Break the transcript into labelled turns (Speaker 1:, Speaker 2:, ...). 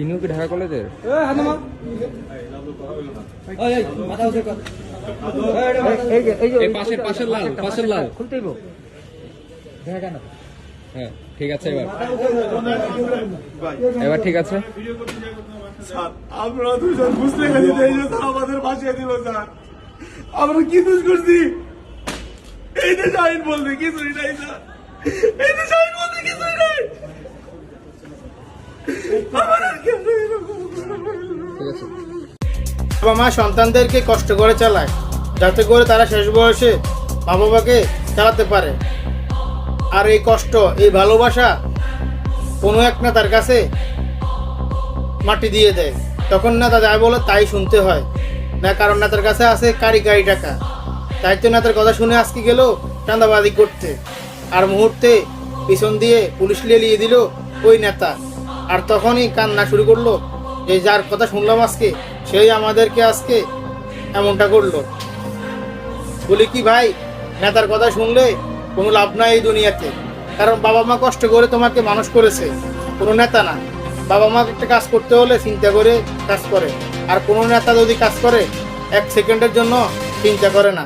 Speaker 1: ইনু কি ঢাকা কলেজের? পাশের লাল খুলতেইব। হ্যাঁ ঠিক আছে, এবার ঠিক আছে।
Speaker 2: আমরা দুজন বুঝতে গেছি আমাদের বাঁচিয়ে দিল স্যার। আমরা কি দোষ করছি? এই দেশ আইন বলতে কিছুই নাই স্যার, এই দেশ আইন বলতে কিছুই নাই। বাবা মা সন্তানদেরকে কষ্ট করে চালায় যাতে করে তারা শেষ বয়সে মা বাবাকে চালাতে পারে। আর এই কষ্ট, এই ভালোবাসা কোনো এক না তার কাছে মাটি দিয়ে দেয়, তখন না তা যাই বলে তাই শুনতে হয় না, কারণ না তার কাছে আছে কারি কারি টাকা। তাই তো না তার কথা শুনে আজকে গেল চাঁদাবাজি করতে, আর মুহূর্তে পিছন দিয়ে পুলিশ লিয়ে দিল ওই নেতা। আর তখনই কান্না শুরু করলো যে যার কথা শুনলাম আজকে সেই আমাদেরকে আজকে এমনটা করলো। বলি কি ভাই, নেতার কথা শুনলে কোনো লাভ নাই এই দুনিয়াতে, কারণ বাবা মা কষ্ট করে তোমাকে মানুষ করেছে, কোনো নেতা না। বাবা মা একটা কাজ করতে হলে চিন্তা করে কাজ করে, আর কোনো নেতা যদি কাজ করে 1 সেকেন্ডের জন্য চিন্তা করে না।